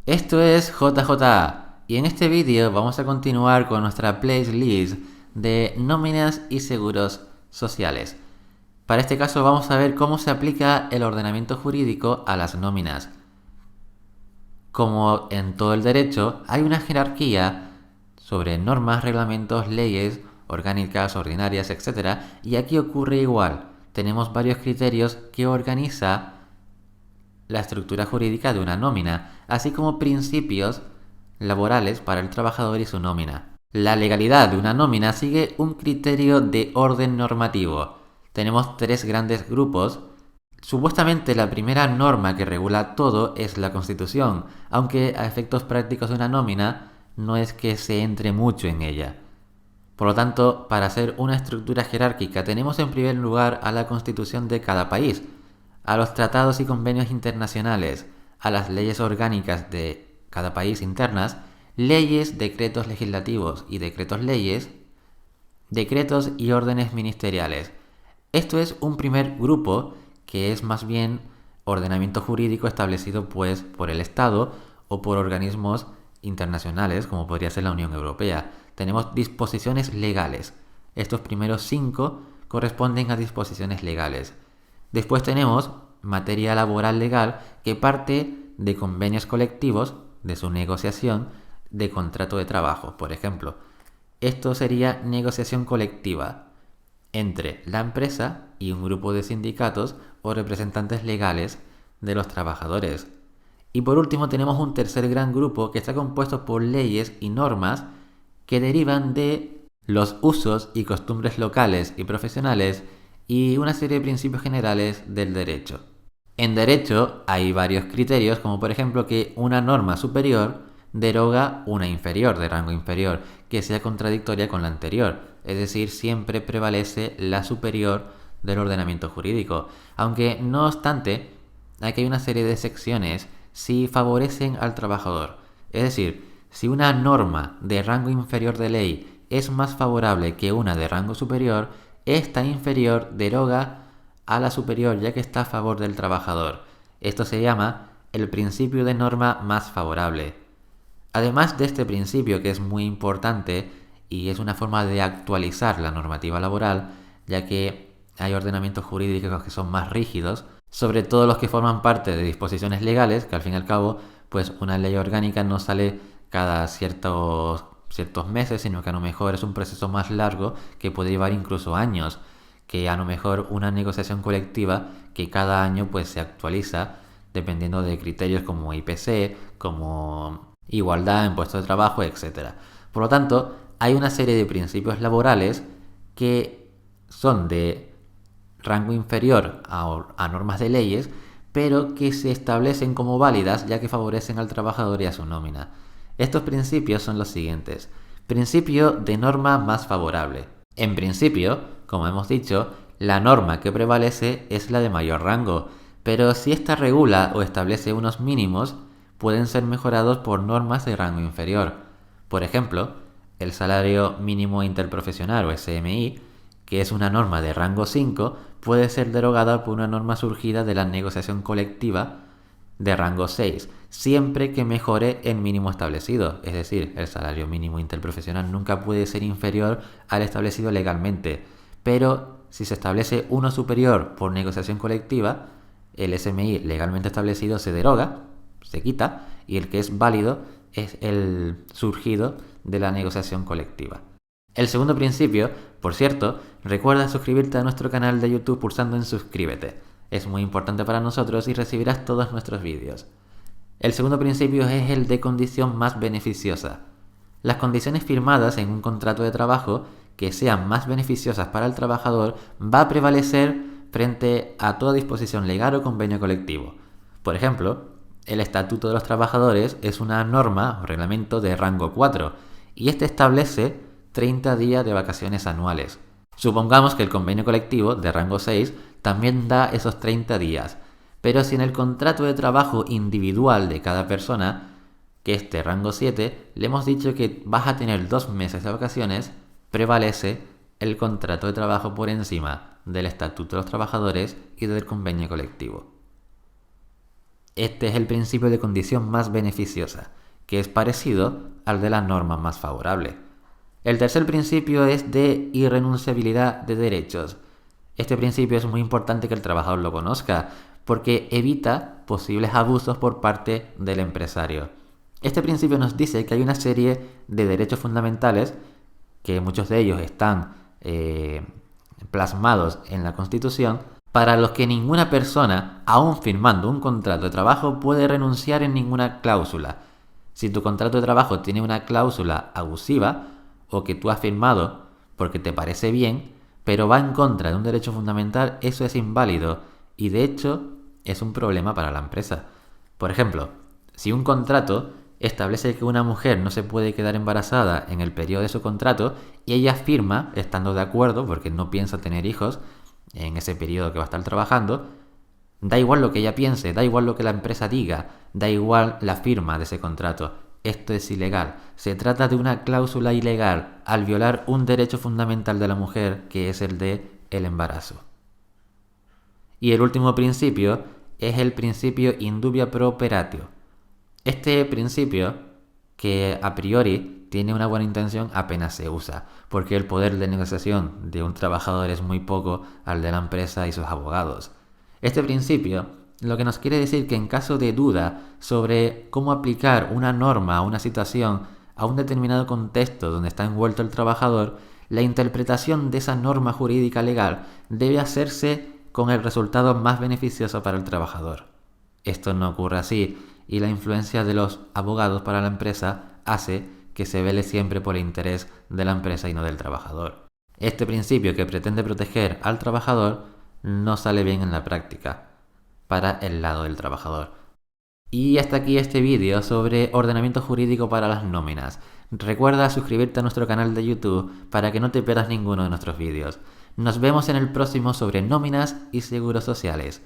Esto es JJA y en este vídeo vamos a continuar con nuestra playlist de nóminas y seguros sociales. Para este caso vamos a ver cómo se aplica el ordenamiento jurídico a las nóminas. Como en todo el derecho, hay una jerarquía sobre normas, reglamentos, leyes orgánicas, ordinarias, etc. Y aquí ocurre igual. Tenemos varios criterios que organiza la estructura jurídica de una nómina, así como principios laborales para el trabajador y su nómina. La legalidad de una nómina sigue un criterio de orden normativo. Tenemos tres grandes grupos. Supuestamente la primera norma que regula todo es la Constitución, aunque a efectos prácticos de una nómina no es que se entre mucho en ella. Por lo tanto, para hacer una estructura jerárquica tenemos en primer lugar a la Constitución de cada país, a los tratados y convenios internacionales, a las leyes orgánicas de cada país internas, leyes, decretos legislativos y decretos leyes, decretos y órdenes ministeriales. Esto es un primer grupo que es más bien ordenamiento jurídico establecido pues por el Estado o por organismos internacionales como podría ser la Unión Europea. Tenemos disposiciones legales. Estos primeros 5 corresponden a disposiciones legales. Después tenemos materia laboral legal que parte de convenios colectivos, de su negociación, de contrato de trabajo, por ejemplo. Esto sería negociación colectiva entre la empresa y un grupo de sindicatos o representantes legales de los trabajadores. Y por último tenemos un tercer gran grupo que está compuesto por leyes y normas que derivan de los usos y costumbres locales y profesionales y una serie de principios generales del derecho. En derecho hay varios criterios, como por ejemplo que una norma superior deroga una inferior, de rango inferior, que sea contradictoria con la anterior, es decir, siempre prevalece la superior del ordenamiento jurídico. Aunque no obstante, aquí hay una serie de excepciones si favorecen al trabajador. Es decir, si una norma de rango inferior de ley es más favorable que una de rango superior, esta inferior deroga a la superior ya que está a favor del trabajador. Esto se llama el principio de norma más favorable. Además de este principio, que es muy importante y es una forma de actualizar la normativa laboral, ya que hay ordenamientos jurídicos que son más rígidos, sobre todo los que forman parte de disposiciones legales, que al fin y al cabo, pues una ley orgánica no sale cada ciertos meses, sino que a lo mejor es un proceso más largo que puede llevar incluso años, que a lo mejor una negociación colectiva que cada año pues se actualiza dependiendo de criterios como IPC, como igualdad en puestos de trabajo, etc. Por lo tanto, hay una serie de principios laborales que son de rango inferior a normas de leyes, pero que se establecen como válidas ya que favorecen al trabajador y a su nómina. Estos principios son los siguientes. Principio de norma más favorable. En principio, como hemos dicho, la norma que prevalece es la de mayor rango, pero si ésta regula o establece unos mínimos, pueden ser mejorados por normas de rango inferior. Por ejemplo, el salario mínimo interprofesional o SMI, que es una norma de rango 5, puede ser derogada por una norma surgida de la negociación colectiva de rango 6, siempre que mejore el mínimo establecido. Es decir, el salario mínimo interprofesional nunca puede ser inferior al establecido legalmente, pero si se establece uno superior por negociación colectiva, el SMI legalmente establecido se deroga, se quita, y el que es válido es el surgido de la negociación colectiva. El segundo principio, por cierto, recuerda suscribirte a nuestro canal de YouTube pulsando en suscríbete. Es muy importante para nosotros y recibirás todos nuestros vídeos. El segundo principio es el de condición más beneficiosa. Las condiciones firmadas en un contrato de trabajo que sean más beneficiosas para el trabajador va a prevalecer frente a toda disposición legal o convenio colectivo. Por ejemplo, el Estatuto de los Trabajadores es una norma o reglamento de rango 4 y este establece 30 días de vacaciones anuales. Supongamos que el convenio colectivo de rango 6 también da esos 30 días, pero si en el contrato de trabajo individual de cada persona, que es de rango 7, le hemos dicho que vas a tener 2 meses de vacaciones, prevalece el contrato de trabajo por encima del Estatuto de los Trabajadores y del convenio colectivo. Este es el principio de condición más beneficiosa, que es parecido al de la norma más favorable. El tercer principio es de irrenunciabilidad de derechos. Este principio es muy importante que el trabajador lo conozca, porque evita posibles abusos por parte del empresario. Este principio nos dice que hay una serie de derechos fundamentales, que muchos de ellos están plasmados en la Constitución, para los que ninguna persona, aún firmando un contrato de trabajo, puede renunciar en ninguna cláusula. Si tu contrato de trabajo tiene una cláusula abusiva, o que tú has firmado porque te parece bien, pero va en contra de un derecho fundamental, eso es inválido y de hecho es un problema para la empresa. Por ejemplo, si un contrato establece que una mujer no se puede quedar embarazada en el periodo de su contrato y ella firma, estando de acuerdo, porque no piensa tener hijos en ese periodo que va a estar trabajando, da igual lo que ella piense, da igual lo que la empresa diga, da igual la firma de ese contrato. Esto es ilegal. Se trata de una cláusula ilegal al violar un derecho fundamental de la mujer, que es el de el embarazo. Y el último principio es el principio in dubia pro operatio. Este principio, que a priori tiene una buena intención, apenas se usa, porque el poder de negociación de un trabajador es muy poco al de la empresa y sus abogados. Este principio lo que nos quiere decir que en caso de duda sobre cómo aplicar una norma a una situación, a un determinado contexto donde está envuelto el trabajador, la interpretación de esa norma jurídica legal debe hacerse con el resultado más beneficioso para el trabajador. Esto no ocurre así y la influencia de los abogados para la empresa hace que se vele siempre por el interés de la empresa y no del trabajador. Este principio que pretende proteger al trabajador no sale bien en la práctica para el lado del trabajador. Y hasta aquí este vídeo sobre ordenamiento jurídico para las nóminas. Recuerda suscribirte a nuestro canal de YouTube para que no te pierdas ninguno de nuestros vídeos. Nos vemos en el próximo sobre nóminas y seguros sociales.